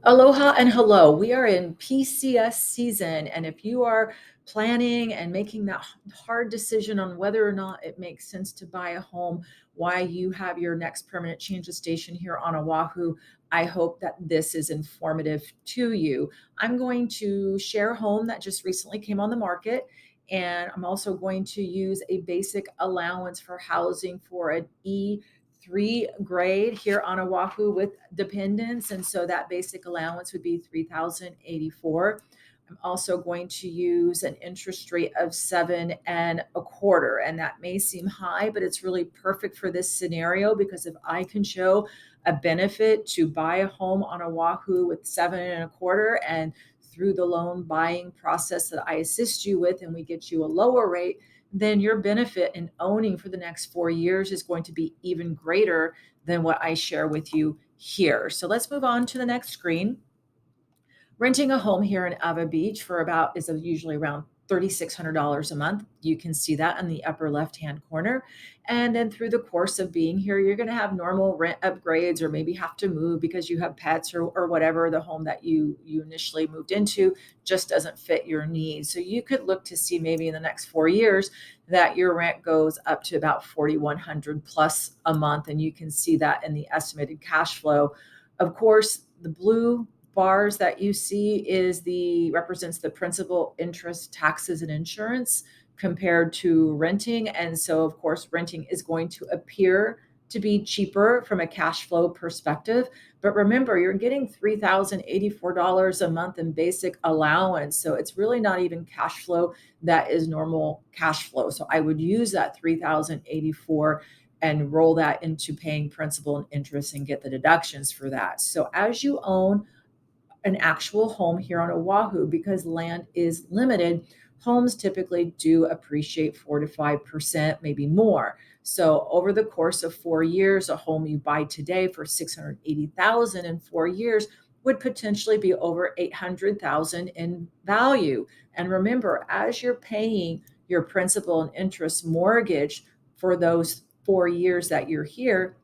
Aloha and hello. We are in PCS season. And if you are planning and making that hard decision on whether or not it makes sense to buy a home, why you have your next permanent change of station here on Oahu, I hope that this is informative to you. I'm going to share a home that just recently came on the market. And I'm also going to use a basic allowance for housing for an E3 grade here on Oahu with dependents. And so that basic allowance would be 3,084. I'm also going to use an interest rate of 7.25. And that may seem high, but it's really perfect for this scenario because if I can show a benefit to buy a home on Oahu with 7.25 and through the loan buying process that I assist you with, and we get you a lower rate, then your benefit in owning for the next 4 years is going to be even greater than what I share with you here. So let's move on to the next screen. Renting a home here in Ava Beach for about is usually around $3,600 a month. You can see that in the upper left-hand corner. And then through the course of being here, you're going to have normal rent upgrades or maybe have to move because you have pets or whatever. The home that you initially moved into just doesn't fit your needs. So you could look to see maybe in the next 4 years that your rent goes up to about 4,100 plus a month. And you can see that in the estimated cash flow. Of course, the blue bars that you see represents the principal, interest, taxes, and insurance compared to renting. And so of course renting is going to appear to be cheaper from a cash flow perspective, but remember you're getting $3,084 a month in basic allowance, so it's really not even cash flow that is normal cash flow. So I would use that 3,084 and roll that into paying principal and interest and get the deductions for that. So as you own an actual home here on Oahu, because land is limited, homes typically do appreciate 4 to 5%, maybe more. So over the course of 4 years, a home you buy today for $680,000 in 4 years would potentially be over $800,000 in value. And remember, as you're paying your principal and interest mortgage for those 4 years that you're here,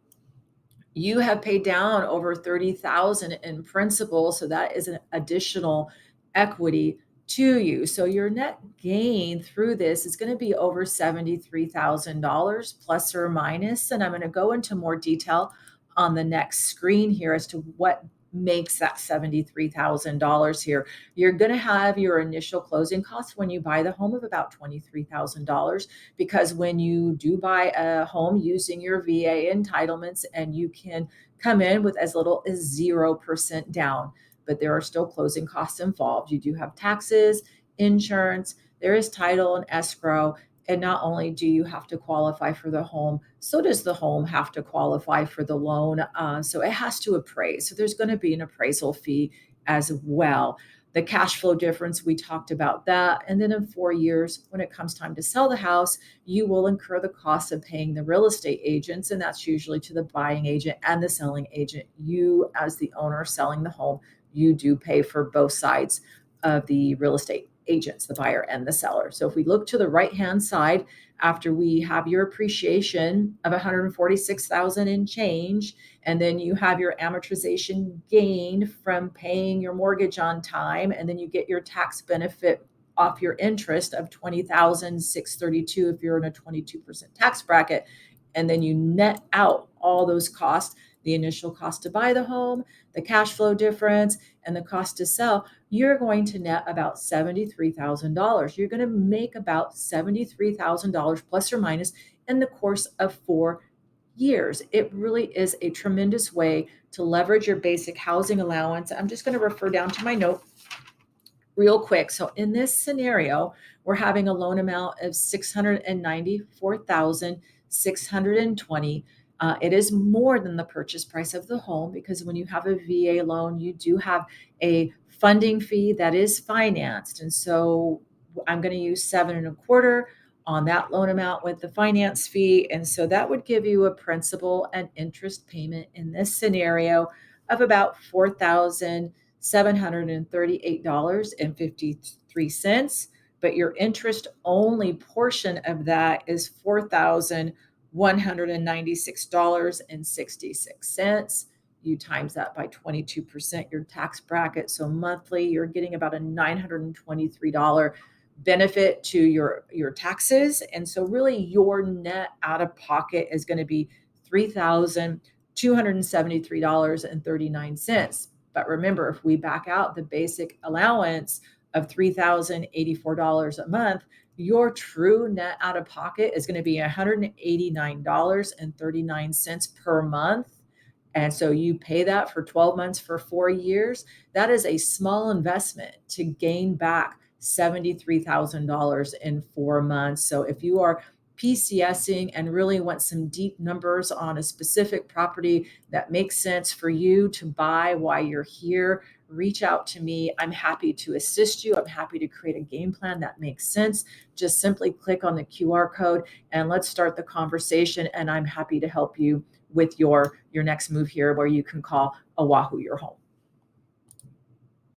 you have paid down over 30,000 in principal, so that is an additional equity to you. So your net gain through this is going to be over $73,000 plus or minus, and I'm going to go into more detail on the next screen here as to what makes that $73,000 here. You're going to have your initial closing costs when you buy the home of about $23,000, because when you do buy a home using your VA entitlements, and you can come in with as little as 0% down, but there are still closing costs involved. You do have taxes, insurance, there is title and escrow. And not only do you have to qualify for the home, so does the home have to qualify for the loan. So it has to appraise. So there's going to be an appraisal fee as well. The cash flow difference, we talked about that. And then in 4 years, when it comes time to sell the house, you will incur the cost of paying the real estate agents. And that's usually to the buying agent and the selling agent. You, as the owner selling the home, you do pay for both sides of the real estate agents, the buyer and the seller. So if we look to the right-hand side, after we have your appreciation of 146,000 and change, and then you have your amortization gain from paying your mortgage on time, and then you get your tax benefit off your interest of 20,632 if you're in a 22% tax bracket, and then you net out all those costs, the initial cost to buy the home, the cash flow difference, and the cost to sell, you're going to net about $73,000. You're going to make about $73,000 plus or minus in the course of 4 years. It really is a tremendous way to leverage your basic housing allowance. I'm just going to refer down to my note real quick. So in this scenario, we're having a loan amount of $694,620. It is more than the purchase price of the home, because when you have a VA loan, you do have a funding fee that is financed. And so I'm going to use 7.25 on that loan amount with the finance fee. And so that would give you a principal and interest payment in this scenario of about $4,738.53. But your interest only portion of that is $4,196.66. you times that by 22%, your tax bracket. So monthly, you're getting about a $923 benefit to your taxes. And so really your net out of pocket is going to be $3,273.39. But remember, if we back out the basic allowance of $3,084 a month, your true net out of pocket is going to be $189.39 per month. And so you pay that for 12 months for 4 years. That is a small investment to gain back $73,000 in 4 months. So if you are PCSing and really want some deep numbers on a specific property that makes sense for you to buy while you're here, reach out to me. I'm happy to assist you. I'm happy to create a game plan that makes sense. Just simply click on the QR code and let's start the conversation. And I'm happy to help you with your next move here, where you can call Oahu your home.